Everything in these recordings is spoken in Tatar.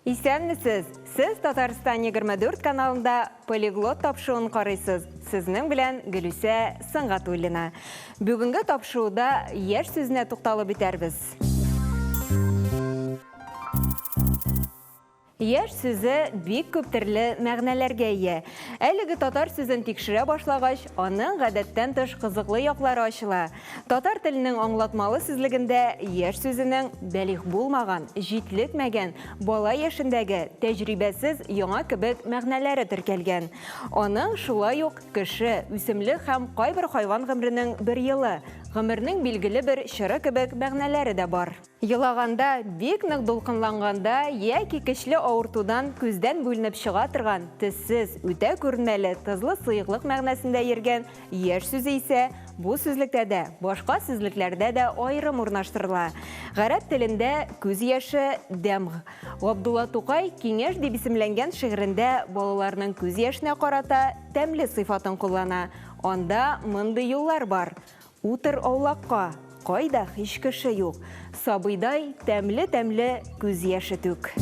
Исәнмесез, сіз Татарстан 24 каналында полиглот тапшуын қарайсыз. Сізнің білән Гүлүсә Сыңғатуллина. Бүгінгі тапшуыда еш сөзіне тоқталып бітәрбіз. Еш сөзі бик көп түрлі мәгънәләргә ие. Әлеге татар сөзен тикшерә башлагач, аның гадәттән тыш кызыклы яклары ачыла. Татар теленең аңлатмалы сүзлегендә еш сүзенең бәлигъ булмаган, җитлекмәгән, бала яшендәге тәҗрибәсез яңа кебек мәгънәләре теркәлгән. Аның шулай ук кеше, үсемлек һәм кайбер хайван гомеренең бер елы, гомернең билгеле бер чоры кебек мәгънәләре дә бар. Елаганда, бик нык дулкынланганда яки көчле авыртудан күздән бүленеп чыга торган, тессез, үтә күренмәле, тызлы сыйыклык мәгънәсендә йөргән еш сүзе исә бу сүзлектә дә, башка сүзлекләрдә дә аерым урнаштырыла. Гарәп телендә күз яше дәмг. Габдулла Тукай киңәш дип исемләнгән шигырендә балаларның күз яшенә карата тәмле сыйфатын куллана. Анда мондый юллар бар. Утыр аулакка, кайда һич кеше юк. Сабыйдай тәмле-тәмле күз яше түк.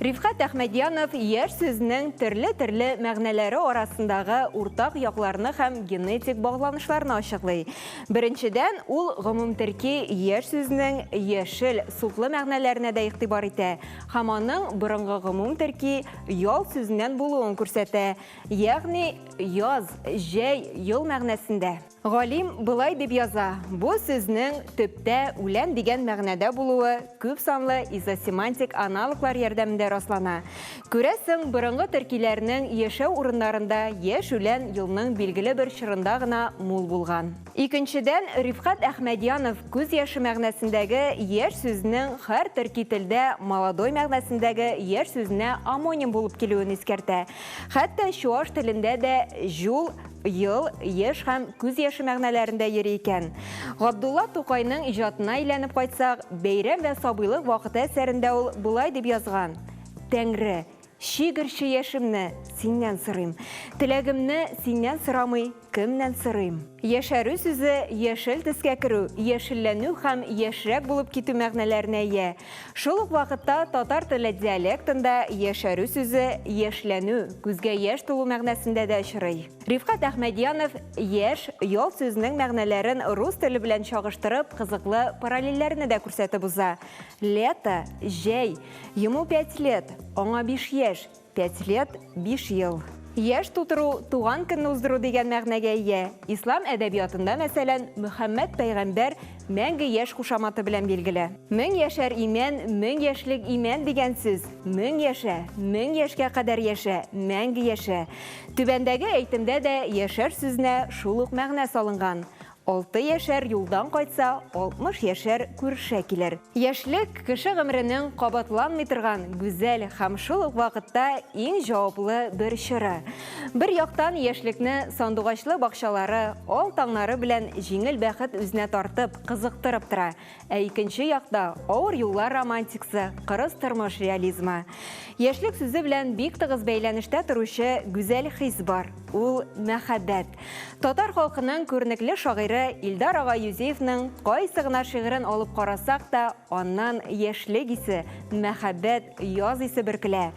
Рифкат Әхмәдиянов еш сүзнең төрле мәгънәләре арасындагы уртак якларны һәм генетик багланышларны ачыклый. Беренчедән, ул гомумтөрки еш сүзнең яшел, суклы мәгънәләренә дә игътибар итә. Һәм аның борынгы гомумтөрки ял сүзнән булуын күрсәтә, ягъни яз, җәй, ел мәгънәсендә. Галим былай дип яза: бу сүзнең төптә үлән дигән мәгънәдә булуы күп санлы изосемантик аналоглар ярдәмендә раслана. Күрәсең, борынгы төркиләрнең яшәү урыннарында яшь үлән елның билгеле бер чорында гына мул булган. Икенчедән, Рифкат Әхмәдиянов күз яше мәгънәсендәге яшь сүзнең һәр төрки телдә молодой мәгънәсендәге яшь сүзнә амоним булып килүен искәртә. Хәтта чуаш телендә дә җул, ел, еш һәм күз яше мәгънәләрендә йөри икән. Габдулла Тукайның иҗатына әйләнеп кайтсак, бәйрәм вә сабыйлык вакыты әсәрендә ул булай дип язган: Тәңре, шигырчы яшемне синнән сырыйм, теләгемне синнән сорамый, кемнән сырыйм. Яшәрү сүзе яшел төскә керү, яшелләнү һәм яшьрәк булып китү мәгънәләренә ия. Шул ук вакытта татар теле диалектында яшәрү сүзе яшьләнү, күзгә яшь тулу мәгънәсендә дә очрый. Рифкат Әхмәдиянов яшь, ял сүзнең мәгънәләрен рус теле белән чагыштырып, кызыклы параллельләрне дә күрсәтеп уза. Лето, җәй, ему 5 лет, аңа 5 яшь, 5 лет, 5 ел. Яшь тутыру, туган көнне уздыру дигән мәгънәгә ия. Ислам әдәбиятында, мәсәлән, Мөхәммәд пәйгамбәр мәңге яшь кушаматы белән билгеле. 1000 яшәр имән, 1000 яшьлек имән дигән сүз. 1000 яшә, 1000 яшькә кадәр яшә, мәңге яшә. Түбәндәге әйтемдә дә яшәр сүзенә шул ук мәгънә салынган. 6 яшәр юлдан кайтса, 60 яшәр күршә килер. Яшьлек кеше гомеренең кабатланмый торган гүзәл һәм шул ук вакытта иң җаваплы бер чоры. Бер яктан яшьлекне сандугачлы бакчалары, ал таңнары белән җиңел бәхет үзенә тартып, кызыктырып тора. Ә икенче якта авыр юллар романтикасы, кырыс тормыш реализмы. Яшьлек сүзе белән бик тыгыз бәйләнештә торучы гүзәл хис бар. Ул мәхәббәт. Татар халкының күренекле шагыйре Илдар ага Юзеевның кайсы гына шигырен алып карасак та, аннан яшьлек исе, мәхәббәт, яз исе бөркелә.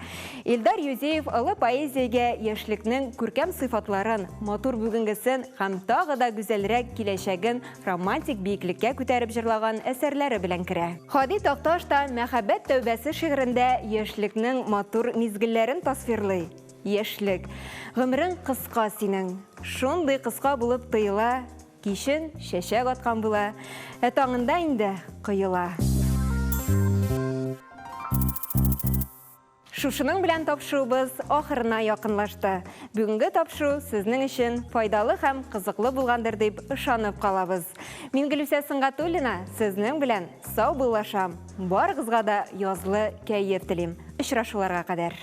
Илдар Юзеев олы поэзиягә яшьлекнең күркәм сыйфатларын, матур бүгенгесен һәм тагы да гүзәлрәк киләчәген романтик биеклеккә күтәреп җырлаган әсәрләре белән керә. Хади Такташ та мәхәббәт тәүбәсе шигырендә яшьлекнең матур мизгелләрен тасвирлый. Яшьлек, гомерең кыска синең, шундый кыска булып тыела, кишен шәшәк аткан була, таңында инде кыела. Шушының белән тапшуыбыз ахырына якынлашты. Бүгенге тапшу сезнең өчен файдалы һәм кызыклы булгандыр дип ышанып калабыз. Мин Гөлүсә Сыңғатуллина сезнең белән сау булашам. Барыгызга да язлы кәеф телим. Очрашуларга кадәр.